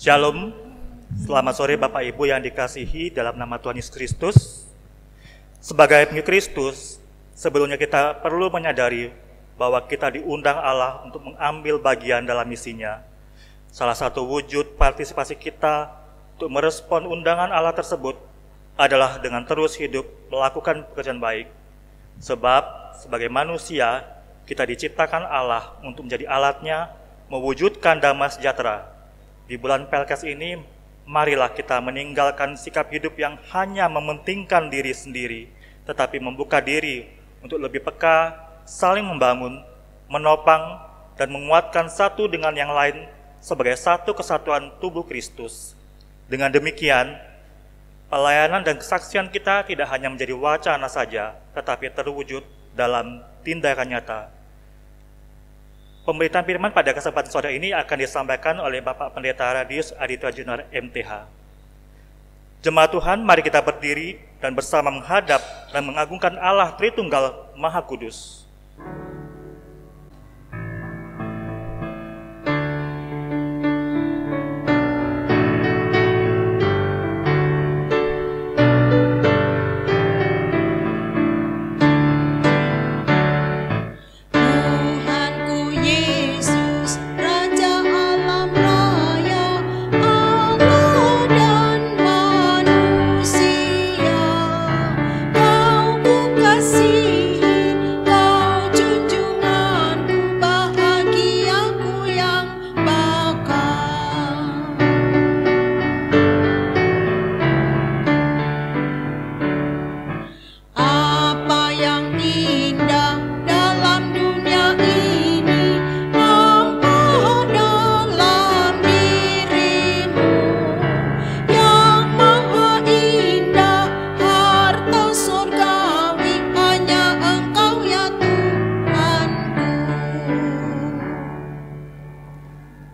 Shalom, selamat sore Bapak Ibu yang dikasihi dalam nama Tuhan Yesus Kristus. Sebagai pengikut Kristus, sebelumnya kita perlu menyadari bahwa kita diundang Allah untuk mengambil bagian dalam misinya. Salah satu wujud partisipasi kita untuk merespon undangan Allah tersebut adalah dengan terus hidup melakukan pekerjaan baik. Sebab sebagai manusia, kita diciptakan Allah untuk menjadi alatnya mewujudkan damai sejahtera. Di bulan Pelkes ini, marilah kita meninggalkan sikap hidup yang hanya mementingkan diri sendiri, tetapi membuka diri untuk lebih peka, saling membangun, menopang, dan menguatkan satu dengan yang lain sebagai satu kesatuan tubuh Kristus. Dengan demikian, pelayanan dan kesaksian kita tidak hanya menjadi wacana saja, tetapi terwujud dalam tindakan nyata. Pemberitaan firman pada kesempatan sore ini akan disampaikan oleh Bapak Pendeta Radius Aditya Junar MTH. Jemaat Tuhan, mari kita berdiri dan bersama menghadap dan mengagungkan Allah Tritunggal Maha Kudus.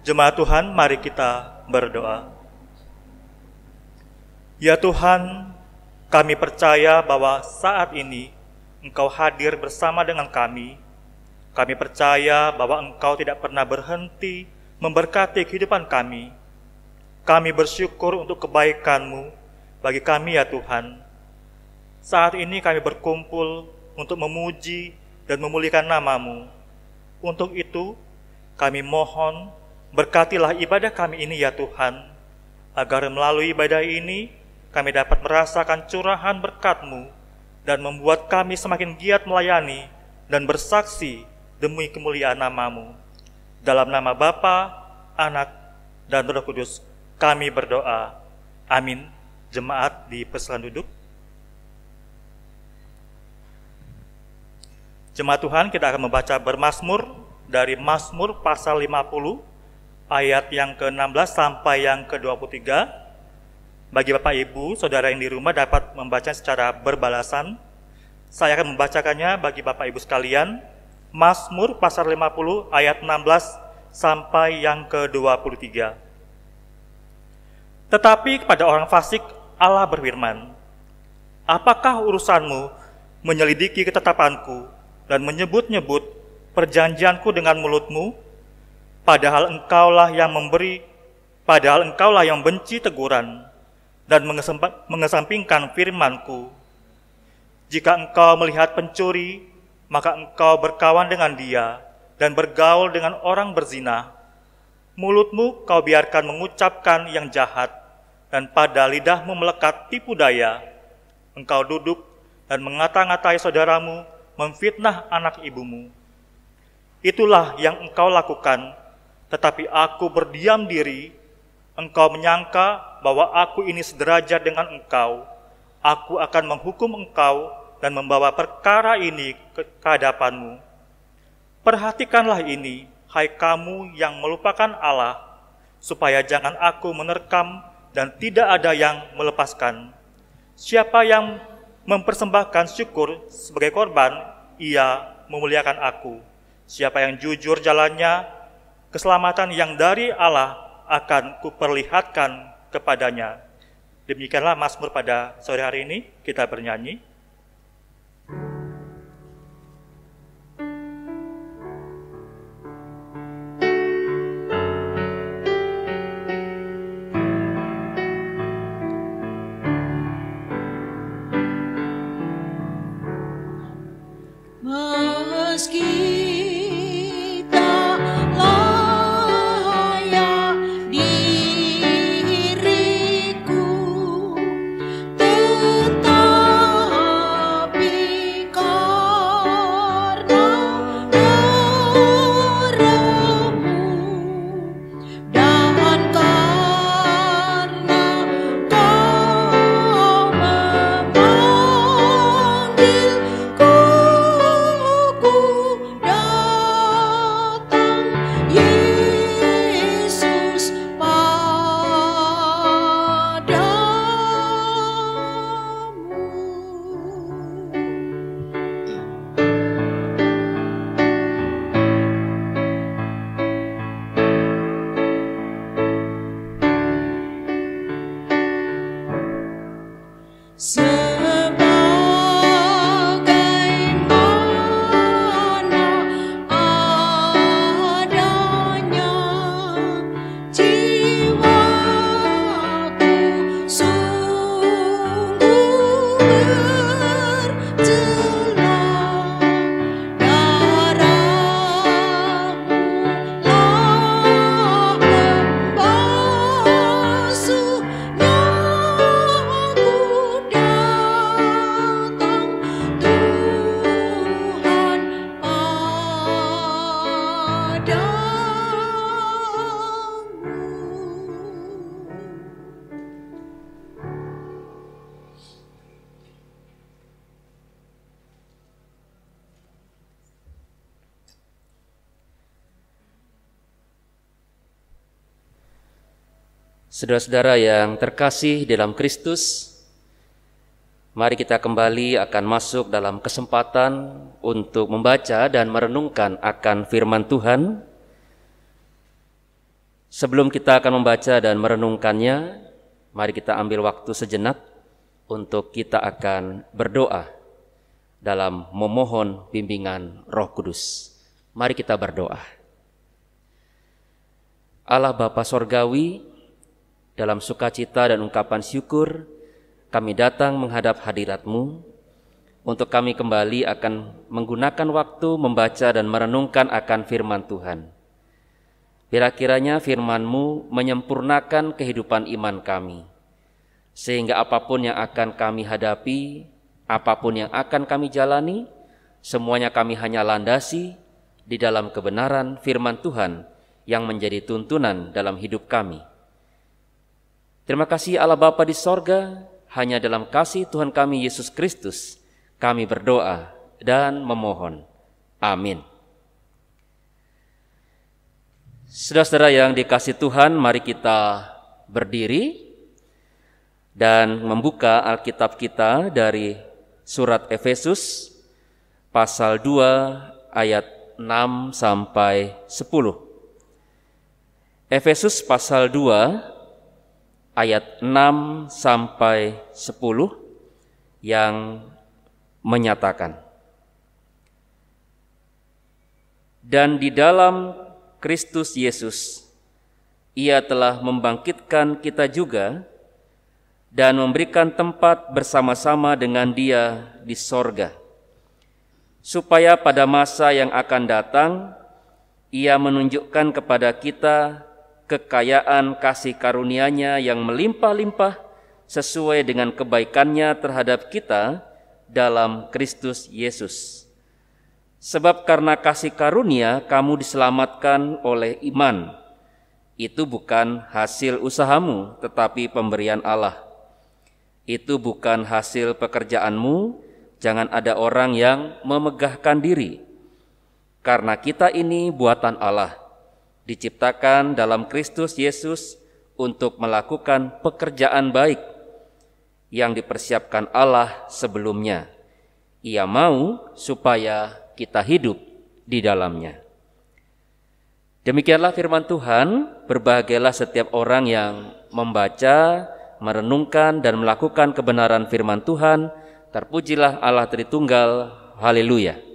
Jemaat Tuhan, mari kita berdoa. Ya Tuhan, kami percaya bahwa saat ini Engkau hadir bersama dengan kami. Kami percaya bahwa Engkau tidak pernah berhenti memberkati kehidupan kami. Kami bersyukur untuk kebaikan-Mu bagi kami ya Tuhan. Saat ini kami berkumpul untuk memuji dan memulihkan nama-Mu. Untuk itu, kami mohon berkatilah ibadah kami ini ya Tuhan, agar melalui ibadah ini kami dapat merasakan curahan berkat-Mu dan membuat kami semakin giat melayani dan bersaksi demi kemuliaan nama-Mu. Dalam nama Bapa, Anak, dan Roh Kudus kami berdoa. Amin. Jemaat dipersilakan duduk. Jemaat Tuhan, kita akan membaca bermazmur dari Mazmur pasal 50 ayat yang ke-16 sampai yang ke-23. Bagi Bapak Ibu, Saudara yang di rumah dapat membaca secara berbalasan. Saya akan membacakannya bagi Bapak Ibu sekalian. Mazmur pasal 50 ayat 16 sampai yang ke-23. Tetapi kepada orang fasik Allah berfirman, apakah urusanmu menyelidiki ketetapanku dan menyebut-nyebut perjanjianku dengan mulutmu? Padahal engkaulah yang benci teguran dan mengesampingkan firman-Ku. Jika engkau melihat pencuri, maka engkau berkawan dengan dia dan bergaul dengan orang berzina. Mulutmu kau biarkan mengucapkan yang jahat, dan pada lidahmu melekat tipu daya. Engkau duduk dan mengata-ngatai saudaramu, memfitnah anak ibumu. Itulah yang engkau lakukan. Tetapi aku berdiam diri, engkau menyangka bahwa aku ini sederajat dengan engkau. Aku akan menghukum engkau dan membawa perkara ini ke hadapanmu. Perhatikanlah ini, hai kamu yang melupakan Allah, supaya jangan aku menerkam dan tidak ada yang melepaskan. Siapa yang mempersembahkan syukur sebagai korban, ia memuliakan aku. Siapa yang jujur jalannya, keselamatan yang dari Allah akan kuperlihatkan kepadanya. Demikianlah Mazmur pada sore hari ini, kita bernyanyi. Saudara-saudara yang terkasih dalam Kristus, mari kita kembali akan masuk dalam kesempatan untuk membaca dan merenungkan akan firman Tuhan. Sebelum kita akan membaca dan merenungkannya, mari kita ambil waktu sejenak untuk kita akan berdoa dalam memohon bimbingan Roh Kudus. Mari kita berdoa. Allah Bapa Sorgawi, dalam sukacita dan ungkapan syukur, kami datang menghadap hadirat-Mu untuk kami kembali akan menggunakan waktu membaca dan merenungkan akan firman Tuhan. Bila kiranya firman-Mu menyempurnakan kehidupan iman kami, sehingga apapun yang akan kami hadapi, apapun yang akan kami jalani, semuanya kami hanya landasi di dalam kebenaran firman Tuhan yang menjadi tuntunan dalam hidup kami. Terima kasih Allah Bapa di sorga, hanya dalam kasih Tuhan kami Yesus Kristus kami berdoa dan memohon. Amin. Saudara-saudara yang dikasih Tuhan, mari kita berdiri dan membuka Alkitab kita dari surat Efesus pasal 2 ayat 6 sampai 10. Efesus pasal 2 ayat 6 sampai 10 yang menyatakan, dan di dalam Kristus Yesus Ia telah membangkitkan kita juga dan memberikan tempat bersama-sama dengan Dia di sorga, supaya pada masa yang akan datang Ia menunjukkan kepada kita kekayaan kasih karunia-Nya yang melimpah-limpah sesuai dengan kebaikan-Nya terhadap kita dalam Kristus Yesus. Sebab karena kasih karunia kamu diselamatkan oleh iman. Itu bukan hasil usahamu, tetapi pemberian Allah. Itu bukan hasil pekerjaanmu, jangan ada orang yang memegahkan diri. Karena kita ini buatan Allah, diciptakan dalam Kristus Yesus untuk melakukan pekerjaan baik yang dipersiapkan Allah sebelumnya. Ia mau supaya kita hidup di dalamnya. Demikianlah firman Tuhan. Berbahagialah setiap orang yang membaca, merenungkan dan melakukan kebenaran firman Tuhan. Terpujilah Allah Tritunggal. Haleluya.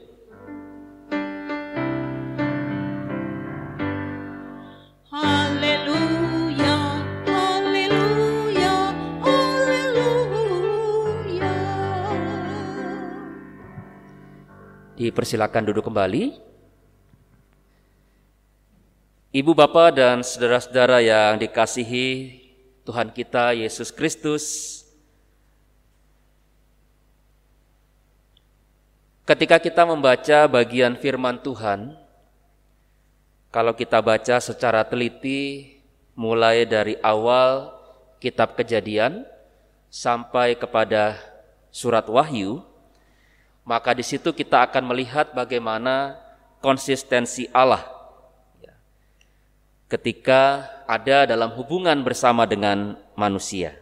dipersilakan duduk kembali. Ibu, bapak, dan saudara-saudara yang dikasihi Tuhan kita Yesus Kristus, ketika kita membaca bagian firman Tuhan, kalau kita baca secara teliti mulai dari awal kitab Kejadian sampai kepada surat Wahyu, maka di situ kita akan melihat bagaimana konsistensi Allah ketika ada dalam hubungan bersama dengan manusia.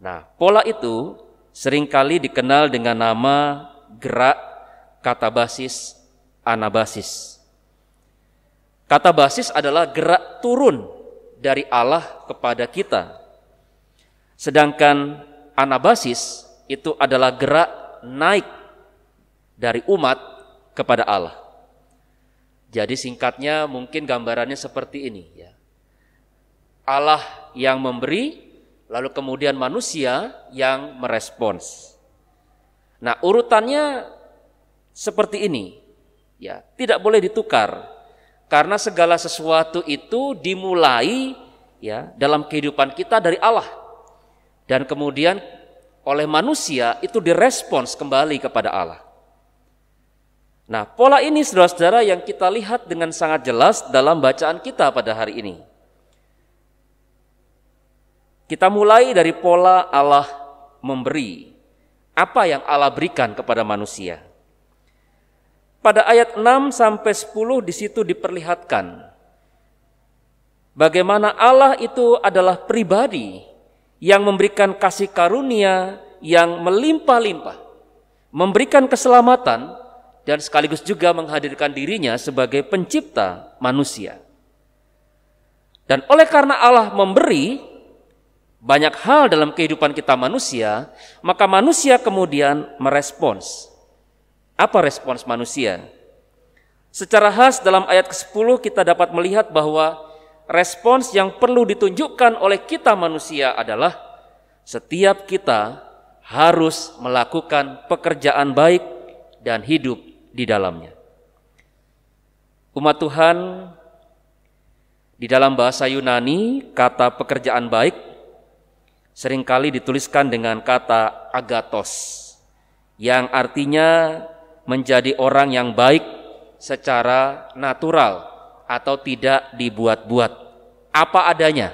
Nah, pola itu seringkali dikenal dengan nama gerak katabasis anabasis. Katabasis adalah gerak turun dari Allah kepada kita. Sedangkan anabasis itu adalah gerak naik dari umat kepada Allah. Jadi singkatnya mungkin gambarannya seperti ini ya. Allah yang memberi, lalu kemudian manusia yang merespons. Nah, urutannya seperti ini. Ya, tidak boleh ditukar. Karena segala sesuatu itu dimulai ya dalam kehidupan kita dari Allah. Dan kemudian oleh manusia itu direspons kembali kepada Allah. Nah, pola ini saudara-saudara yang kita lihat dengan sangat jelas dalam bacaan kita pada hari ini. Kita mulai dari pola Allah memberi. Apa yang Allah berikan kepada manusia? Pada ayat 6 sampai 10 di situ diperlihatkan bagaimana Allah itu adalah pribadi yang memberikan kasih karunia yang melimpah-limpah, memberikan keselamatan, dan sekaligus juga menghadirkan dirinya sebagai pencipta manusia. Dan oleh karena Allah memberi banyak hal dalam kehidupan kita manusia, maka manusia kemudian merespons. Apa respons manusia? Secara khas dalam ayat ke-10 kita dapat melihat bahwa respons yang perlu ditunjukkan oleh kita manusia adalah setiap kita harus melakukan pekerjaan baik dan hidup di dalamnya. Umat Tuhan, di dalam bahasa Yunani, kata pekerjaan baik seringkali dituliskan dengan kata agathos, yang artinya menjadi orang yang baik secara natural atau tidak dibuat-buat, apa adanya.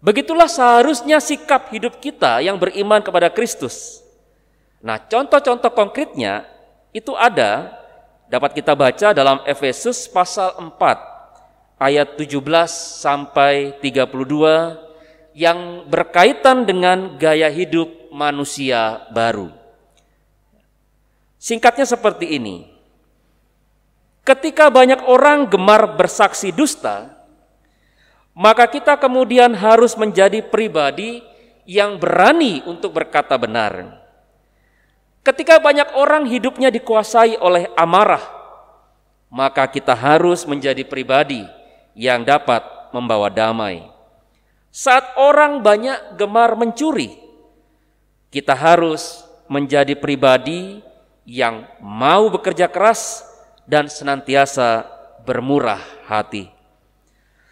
Begitulah seharusnya sikap hidup kita yang beriman kepada Kristus. Nah, contoh-contoh konkretnya itu dapat kita baca dalam Efesus pasal 4 ayat 17 sampai 32 yang berkaitan dengan gaya hidup manusia baru. Singkatnya seperti ini. Ketika banyak orang gemar bersaksi dusta, maka kita kemudian harus menjadi pribadi yang berani untuk berkata benar. Ketika banyak orang hidupnya dikuasai oleh amarah, maka kita harus menjadi pribadi yang dapat membawa damai. Saat orang banyak gemar mencuri, kita harus menjadi pribadi yang mau bekerja keras dan senantiasa bermurah hati.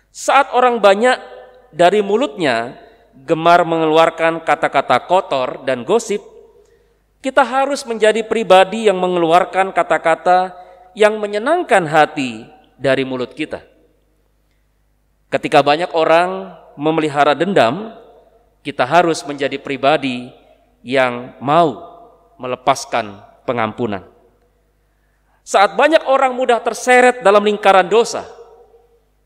Saat orang banyak dari mulutnya gemar mengeluarkan kata-kata kotor dan gosip, kita harus menjadi pribadi yang mengeluarkan kata-kata yang menyenangkan hati dari mulut kita. Ketika banyak orang memelihara dendam, kita harus menjadi pribadi yang mau melepaskan pengampunan. Saat banyak orang mudah terseret dalam lingkaran dosa,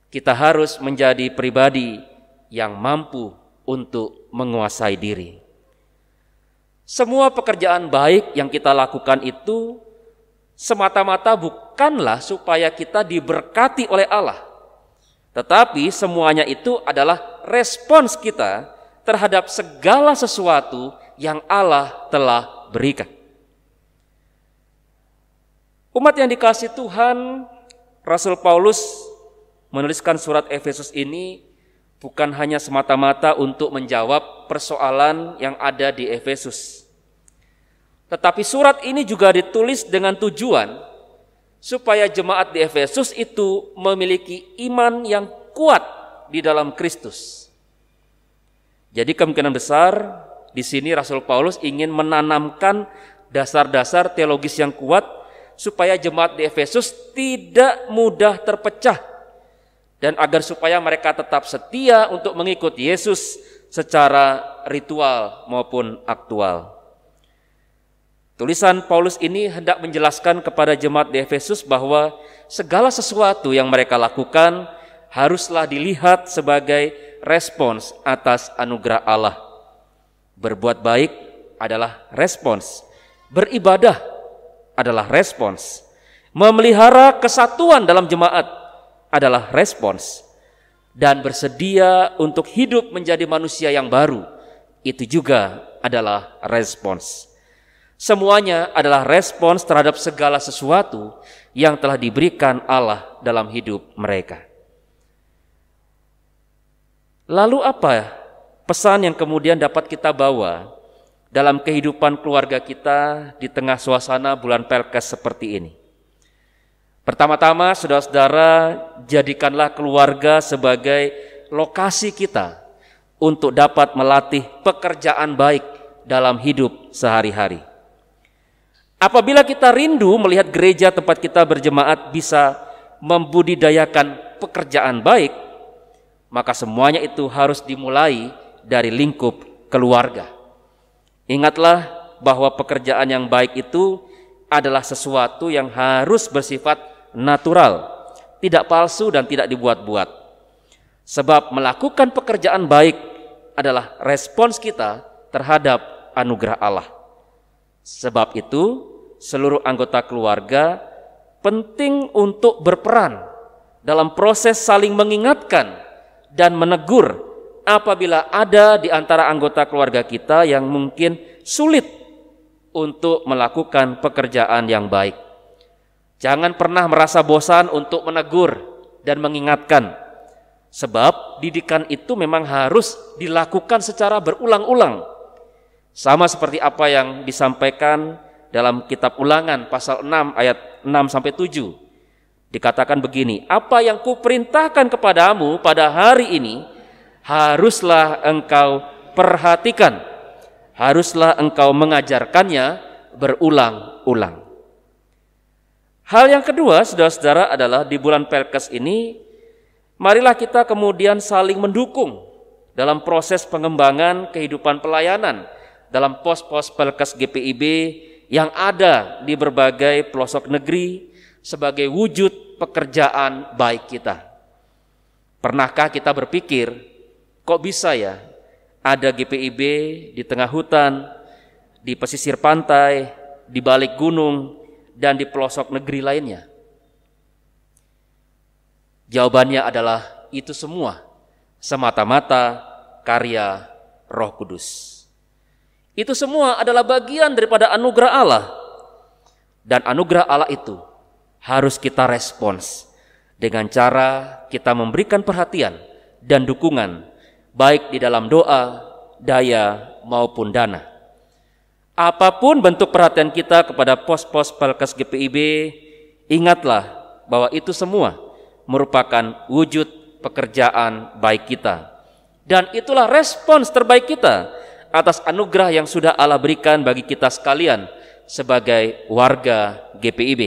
kita harus menjadi pribadi yang mampu untuk menguasai diri. Semua pekerjaan baik yang kita lakukan itu semata-mata bukanlah supaya kita diberkati oleh Allah, tetapi semuanya itu adalah respons kita terhadap segala sesuatu yang Allah telah berikan. Umat yang dikasihi Tuhan, Rasul Paulus menuliskan surat Efesus ini bukan hanya semata-mata untuk menjawab persoalan yang ada di Efesus. Tetapi surat ini juga ditulis dengan tujuan supaya jemaat di Efesus itu memiliki iman yang kuat di dalam Kristus. Jadi kemungkinan besar di sini Rasul Paulus ingin menanamkan dasar-dasar teologis yang kuat supaya jemaat di Efesus tidak mudah terpecah dan agar supaya mereka tetap setia untuk mengikuti Yesus secara ritual maupun aktual. Tulisan Paulus ini hendak menjelaskan kepada jemaat di Efesus bahwa segala sesuatu yang mereka lakukan haruslah dilihat sebagai respons atas anugerah Allah. Berbuat baik adalah respons, beribadah adalah respons, memelihara kesatuan dalam jemaat adalah respons, dan bersedia untuk hidup menjadi manusia yang baru itu juga adalah respons. Semuanya adalah respons terhadap segala sesuatu yang telah diberikan Allah dalam hidup mereka. Lalu apa pesan yang kemudian dapat kita bawa dalam kehidupan keluarga kita di tengah suasana bulan Pelkes seperti ini? Pertama-tama, saudara-saudara, jadikanlah keluarga sebagai lokasi kita untuk dapat melatih pekerjaan baik dalam hidup sehari-hari. Apabila kita rindu melihat gereja tempat kita berjemaat bisa membudidayakan pekerjaan baik, maka semuanya itu harus dimulai dari lingkup keluarga. Ingatlah bahwa pekerjaan yang baik itu adalah sesuatu yang harus bersifat natural, tidak palsu dan tidak dibuat-buat. Sebab melakukan pekerjaan baik adalah respons kita terhadap anugerah Allah. Sebab itu, seluruh anggota keluarga penting untuk berperan dalam proses saling mengingatkan dan menegur apabila ada di antara anggota keluarga kita yang mungkin sulit untuk melakukan pekerjaan yang baik. Jangan pernah merasa bosan untuk menegur dan mengingatkan, sebab didikan itu memang harus dilakukan secara berulang-ulang. Sama seperti apa yang disampaikan dalam kitab Ulangan pasal 6 ayat 6-7. Dikatakan begini, apa yang kuperintahkan kepadamu pada hari ini haruslah engkau perhatikan, haruslah engkau mengajarkannya berulang-ulang. Hal yang kedua, saudara-saudara, adalah di bulan Pelkes ini, marilah kita kemudian saling mendukung dalam proses pengembangan kehidupan pelayanan dalam pos-pos Pelkes GPIB yang ada di berbagai pelosok negeri sebagai wujud pekerjaan baik kita. Pernahkah kita berpikir, kok bisa ya ada GPIB di tengah hutan, di pesisir pantai, di balik gunung, dan di pelosok negeri lainnya? Jawabannya adalah itu semua semata-mata karya Roh Kudus. Itu semua adalah bagian daripada anugerah Allah. Dan anugerah Allah itu harus kita respons dengan cara kita memberikan perhatian dan dukungan, baik di dalam doa, daya, maupun dana. Apapun bentuk perhatian kita kepada pos-pos Pelkes GPIB, ingatlah bahwa itu semua merupakan wujud pekerjaan baik kita. Dan itulah respons terbaik kita atas anugerah yang sudah Allah berikan bagi kita sekalian sebagai warga GPIB.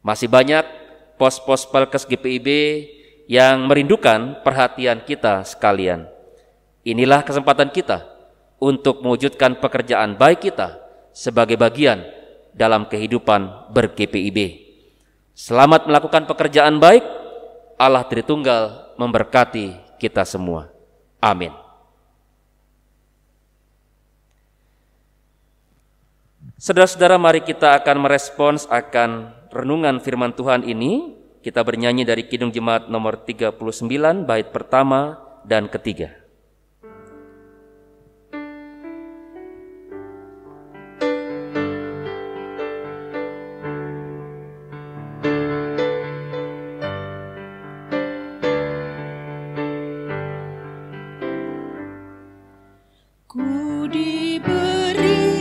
Masih banyak pos-pos Pelkes GPIB yang merindukan perhatian kita sekalian. Inilah kesempatan kita untuk mewujudkan pekerjaan baik kita sebagai bagian dalam kehidupan ber-GPIB. Selamat melakukan pekerjaan baik. Allah Tritunggal memberkati kita semua. Amin. Saudara-saudara, mari kita akan merespons akan renungan firman Tuhan ini. Kita bernyanyi dari Kidung Jemaat nomor 39, bait pertama dan ketiga. Ku diberi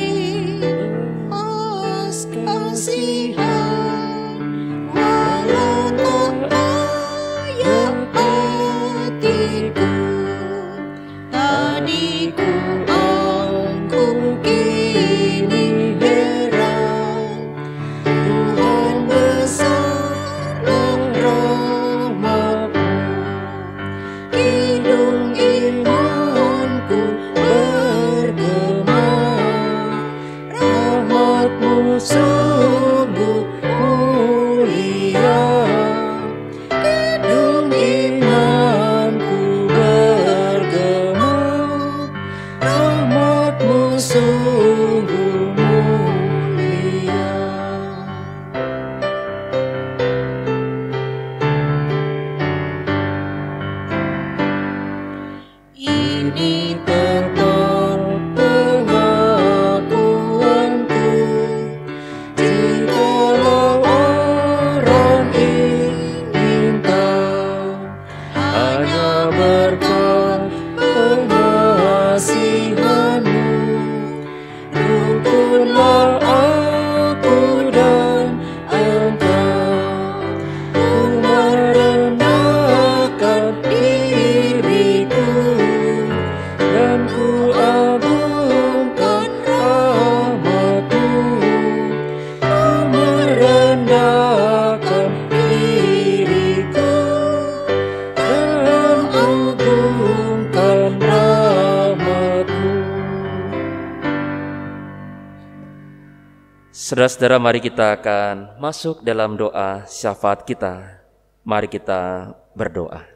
Saudara-saudara, mari kita akan masuk dalam doa syafaat kita. Mari kita berdoa.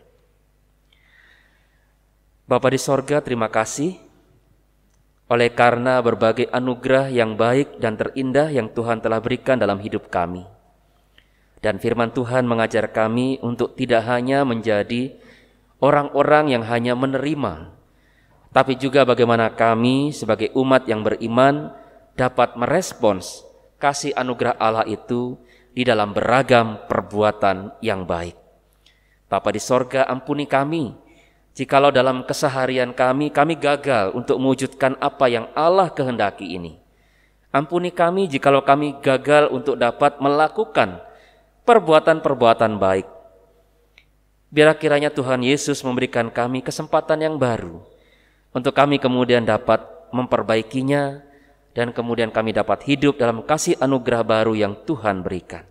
Bapa di sorga, terima kasih oleh karena berbagai anugerah yang baik dan terindah yang Tuhan telah berikan dalam hidup kami. Dan firman Tuhan mengajar kami untuk tidak hanya menjadi orang-orang yang hanya menerima, tapi juga bagaimana kami sebagai umat yang beriman dapat merespons kasih anugerah Allah itu di dalam beragam perbuatan yang baik. Bapa di sorga, ampuni kami jikalau dalam keseharian kami gagal untuk mewujudkan apa yang Allah kehendaki ini. Ampuni kami jikalau kami gagal untuk dapat melakukan perbuatan-perbuatan baik. Biar kiranya Tuhan Yesus memberikan kami kesempatan yang baru untuk kami kemudian dapat memperbaikinya, dan kemudian kami dapat hidup dalam kasih anugerah baru yang Tuhan berikan.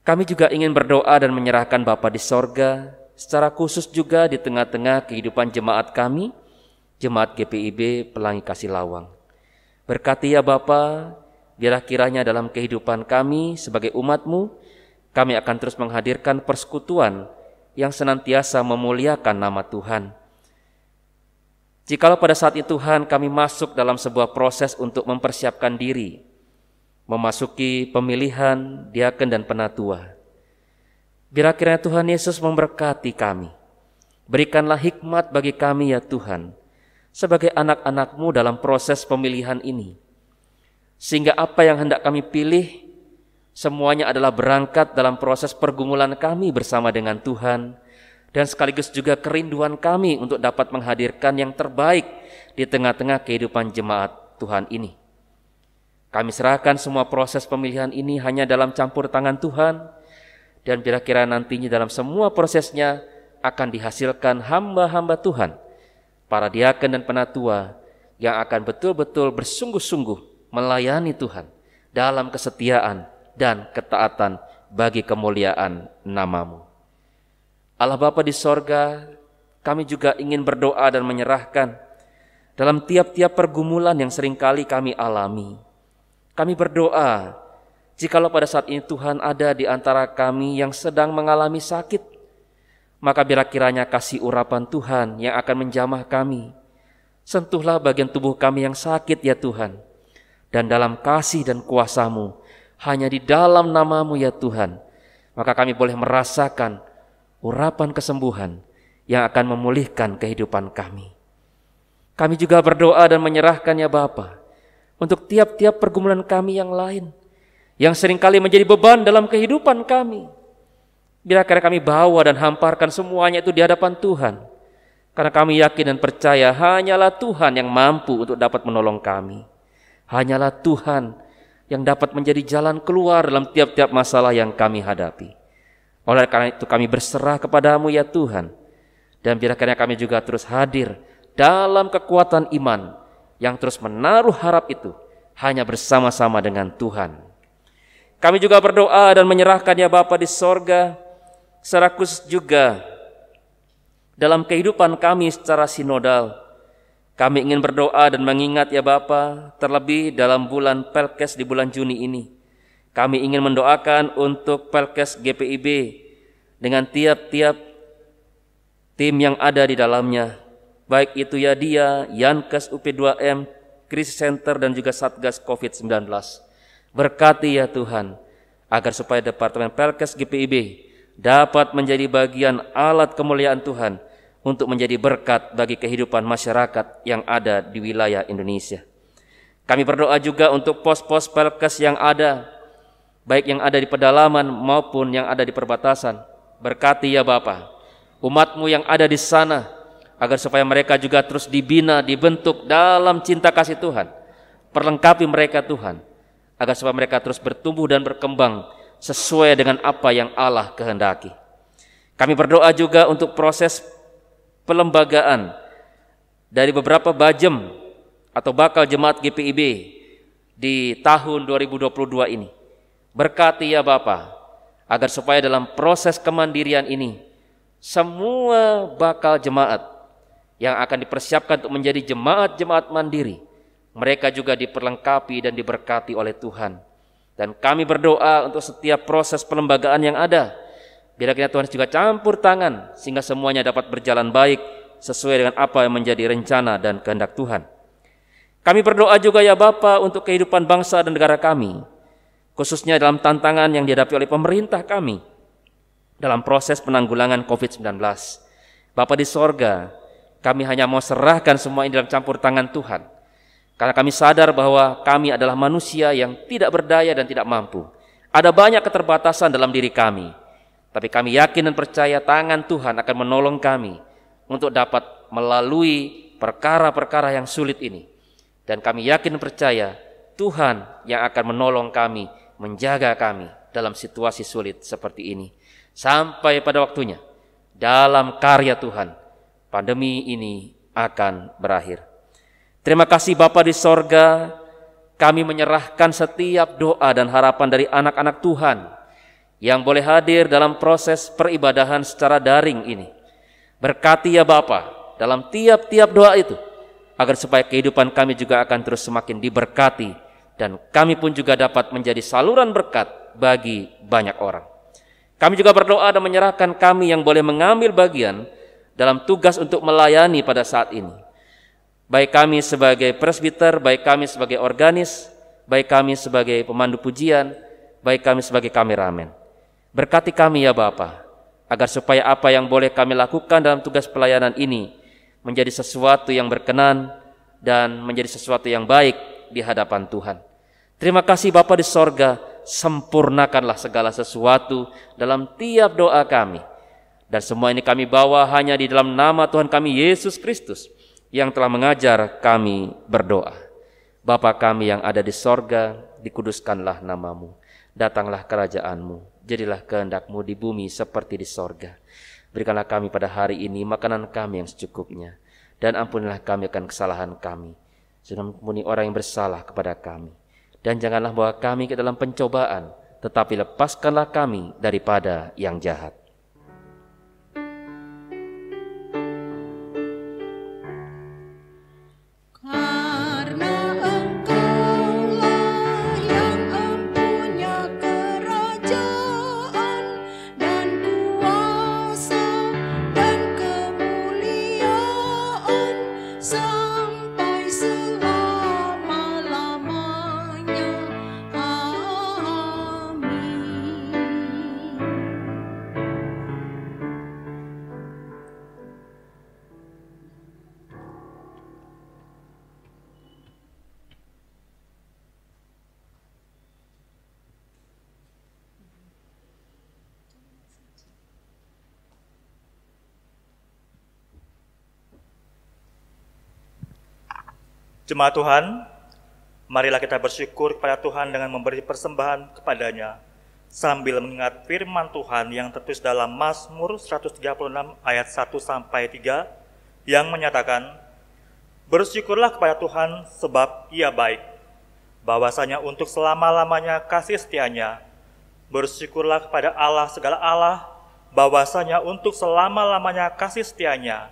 Kami juga ingin berdoa dan menyerahkan Bapa di sorga, secara khusus juga di tengah-tengah kehidupan jemaat kami, Jemaat GPIB Pelangi Kasih Lawang. Berkati ya Bapa, biarlah kiranya dalam kehidupan kami sebagai umat-Mu, kami akan terus menghadirkan persekutuan yang senantiasa memuliakan nama Tuhan. Jikalau pada saat itu Tuhan kami masuk dalam sebuah proses untuk mempersiapkan diri, memasuki pemilihan diaken dan penatua, biarlah kiranya Tuhan Yesus memberkati kami. Berikanlah hikmat bagi kami ya Tuhan, sebagai anak-anak-Mu dalam proses pemilihan ini, sehingga apa yang hendak kami pilih, semuanya adalah berangkat dalam proses pergumulan kami bersama dengan Tuhan, dan sekaligus juga kerinduan kami untuk dapat menghadirkan yang terbaik di tengah-tengah kehidupan jemaat Tuhan ini. Kami serahkan semua proses pemilihan ini hanya dalam campur tangan Tuhan, dan kira-kira nantinya dalam semua prosesnya akan dihasilkan hamba-hamba Tuhan, para diaken dan penatua yang akan betul-betul bersungguh-sungguh melayani Tuhan dalam kesetiaan dan ketaatan bagi kemuliaan nama-Mu. Allah Bapa di sorga, kami juga ingin berdoa dan menyerahkan dalam tiap-tiap pergumulan yang seringkali kami alami. Kami berdoa, jikalau pada saat ini Tuhan ada di antara kami yang sedang mengalami sakit, maka biarlah kiranya kasih urapan Tuhan yang akan menjamah kami. Sentuhlah bagian tubuh kami yang sakit ya Tuhan, dan dalam kasih dan kuasa-Mu, hanya di dalam nama-Mu ya Tuhan, maka kami boleh merasakan urapan kesembuhan yang akan memulihkan kehidupan kami. Kami juga berdoa dan menyerahkan ya Bapa untuk tiap-tiap pergumulan kami yang lain, yang seringkali menjadi beban dalam kehidupan kami. Biarlah kami bawa dan hamparkan semuanya itu di hadapan Tuhan, karena kami yakin dan percaya hanyalah Tuhan yang mampu untuk dapat menolong kami. Hanyalah Tuhan yang dapat menjadi jalan keluar dalam tiap-tiap masalah yang kami hadapi. Oleh karena itu kami berserah kepada-Mu ya Tuhan, dan biarlah kami juga terus hadir dalam kekuatan iman yang terus menaruh harap itu hanya bersama-sama dengan Tuhan. Kami juga berdoa dan menyerahkan ya Bapa di sorga, secara khusus juga dalam kehidupan kami secara sinodal. Kami ingin berdoa dan mengingat ya Bapa, terlebih dalam bulan Pelkes di bulan Juni ini. Kami ingin mendoakan untuk Pelkes GPIB dengan tiap-tiap tim yang ada di dalamnya, baik itu Yadia, Yankes, UP2M, Krisis Center, dan juga Satgas COVID-19. Berkati ya Tuhan, agar supaya Departemen Pelkes GPIB dapat menjadi bagian alat kemuliaan Tuhan untuk menjadi berkat bagi kehidupan masyarakat yang ada di wilayah Indonesia. Kami berdoa juga untuk pos-pos Pelkes yang ada, baik yang ada di pedalaman maupun yang ada di perbatasan. Berkati ya Bapa umat-Mu yang ada di sana, agar supaya mereka juga terus dibina, dibentuk dalam cinta kasih Tuhan. Perlengkapi mereka Tuhan, agar supaya mereka terus bertumbuh dan berkembang sesuai dengan apa yang Allah kehendaki. Kami berdoa juga untuk proses pelembagaan dari beberapa bajem atau bakal jemaat GPIB di tahun 2022 ini. Berkati ya Bapa, agar supaya dalam proses kemandirian ini, semua bakal jemaat yang akan dipersiapkan untuk menjadi jemaat-jemaat mandiri, mereka juga diperlengkapi dan diberkati oleh Tuhan. Dan kami berdoa untuk setiap proses pelembagaan yang ada, biarlah kiranya Tuhan juga campur tangan sehingga semuanya dapat berjalan baik sesuai dengan apa yang menjadi rencana dan kehendak Tuhan. Kami berdoa juga ya Bapa untuk kehidupan bangsa dan negara kami, khususnya dalam tantangan yang dihadapi oleh pemerintah kami dalam proses penanggulangan COVID-19. Bapa di sorga, kami hanya mau serahkan semua ini dalam campur tangan Tuhan. Karena kami sadar bahwa kami adalah manusia yang tidak berdaya dan tidak mampu. Ada banyak keterbatasan dalam diri kami. Tapi kami yakin dan percaya tangan Tuhan akan menolong kami untuk dapat melalui perkara-perkara yang sulit ini. Dan kami yakin dan percaya Tuhan yang akan menolong kami, menjaga kami dalam situasi sulit seperti ini. Sampai pada waktunya, dalam karya Tuhan, pandemi ini akan berakhir. Terima kasih Bapa di sorga, kami menyerahkan setiap doa dan harapan dari anak-anak Tuhan yang boleh hadir dalam proses peribadahan secara daring ini. Berkati ya Bapa dalam tiap-tiap doa itu, agar supaya kehidupan kami juga akan terus semakin diberkati dan kami pun juga dapat menjadi saluran berkat bagi banyak orang. Kami juga berdoa dan menyerahkan kami yang boleh mengambil bagian dalam tugas untuk melayani pada saat ini. Baik kami sebagai presbiter, baik kami sebagai organis, baik kami sebagai pemandu pujian, baik kami sebagai kameramen. Berkati kami ya Bapa, agar supaya apa yang boleh kami lakukan dalam tugas pelayanan ini menjadi sesuatu yang berkenan dan menjadi sesuatu yang baik di hadapan Tuhan. Terima kasih Bapa di sorga, sempurnakanlah segala sesuatu dalam tiap doa kami. Dan semua ini kami bawa hanya di dalam nama Tuhan kami Yesus Kristus, yang telah mengajar kami berdoa. Bapa kami yang ada di sorga, dikuduskanlah namamu. Datanglah kerajaan-Mu, jadilah kehendak-Mu di bumi seperti di sorga. Berikanlah kami pada hari ini makanan kami yang secukupnya. Dan ampunilah kami akan kesalahan kami, sudah mengampuni orang yang bersalah kepada kami. Dan janganlah bawa kami ke dalam pencobaan, tetapi lepaskanlah kami daripada yang jahat. Jemaat Tuhan, marilah kita bersyukur kepada Tuhan dengan memberi persembahan kepadanya, sambil mengingat firman Tuhan yang tertulis dalam Mazmur 136 ayat 1-3, yang menyatakan, "Bersyukurlah kepada Tuhan sebab Ia baik, bahwasanya untuk selama-lamanya kasih setianya. Bersyukurlah kepada Allah segala Allah, bahwasanya untuk selama-lamanya kasih setianya.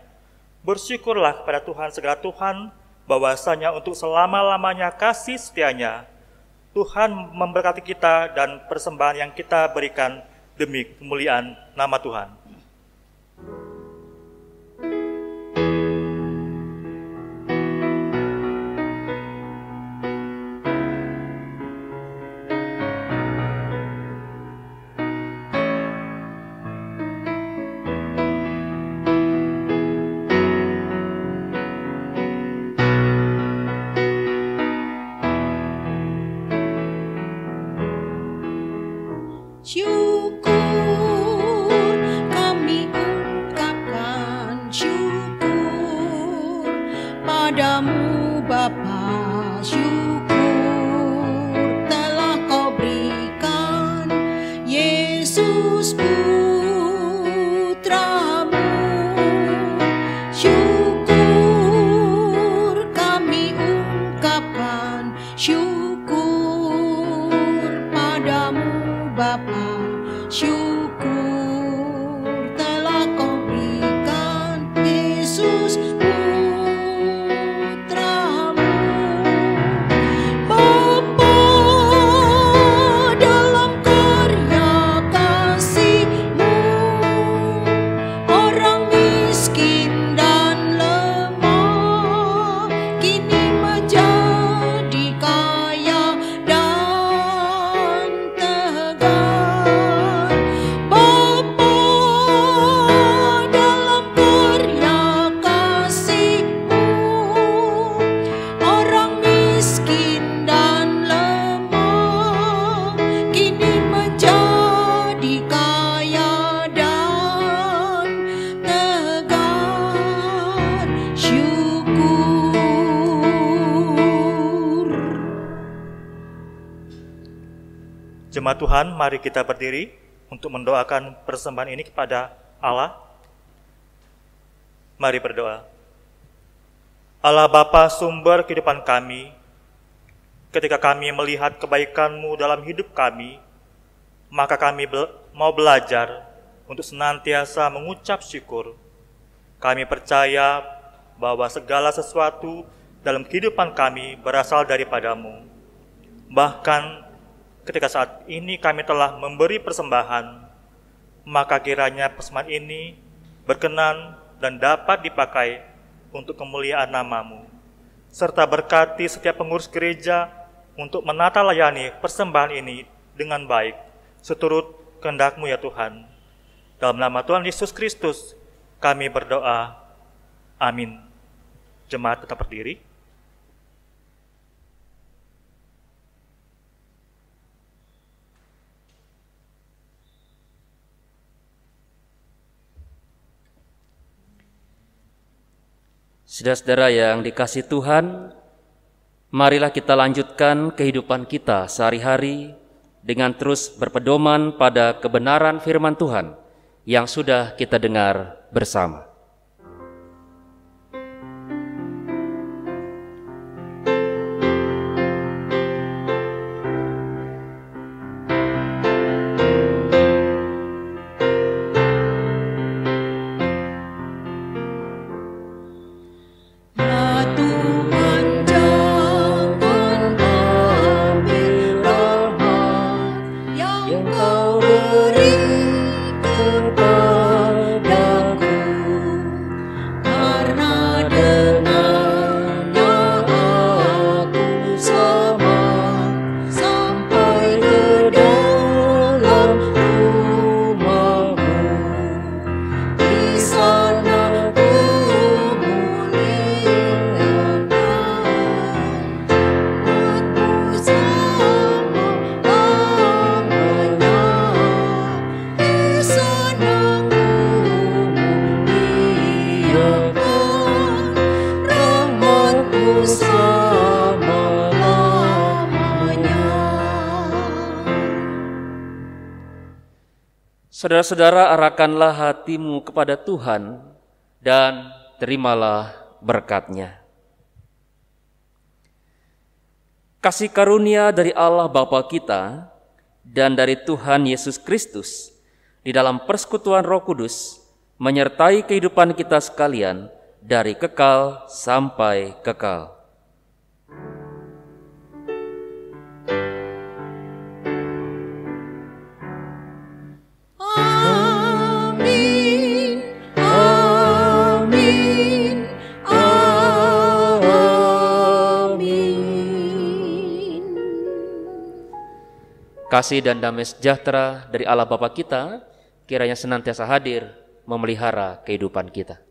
Bersyukurlah kepada Tuhan segala Tuhan, bahwasanya untuk selama-lamanya kasih setianya." Tuhan memberkati kita dan persembahan yang kita berikan demi kemuliaan nama Tuhan. Syukur kami ungkapkan syukur padamu Bapa, syukur telah kau berikan Yesus putramu. Syukur kami ungkapkan syukur padamu Bapa, syukur telah kau berikan Yesus putramu. Jemaat Tuhan, mari kita berdiri untuk mendoakan persembahan ini kepada Allah. Mari berdoa. Allah Bapa, sumber kehidupan kami, ketika kami melihat kebaikan-Mu dalam hidup kami, maka kami mau belajar untuk senantiasa mengucap syukur. Kami percaya bahwa segala sesuatu dalam kehidupan kami berasal daripada-Mu. Bahkan ketika saat ini kami telah memberi persembahan, maka kiranya persembahan ini berkenan dan dapat dipakai untuk kemuliaan nama-Mu, serta berkati setiap pengurus gereja untuk menata layani persembahan ini dengan baik, seturut kehendak-Mu ya Tuhan. Dalam nama Tuhan Yesus Kristus kami berdoa. Amin. Jemaat tetap berdiri. Saudara-saudara yang dikasihi Tuhan, marilah kita lanjutkan kehidupan kita sehari-hari dengan terus berpedoman pada kebenaran firman Tuhan yang sudah kita dengar bersama. Saudara-saudara, arahkanlah hatimu kepada Tuhan dan terimalah berkat-Nya. Kasih karunia dari Allah Bapa kita dan dari Tuhan Yesus Kristus di dalam persekutuan Roh Kudus menyertai kehidupan kita sekalian dari kekal sampai kekal. Kasih dan damai sejahtera dari Allah Bapa kita kiranya senantiasa hadir memelihara kehidupan kita.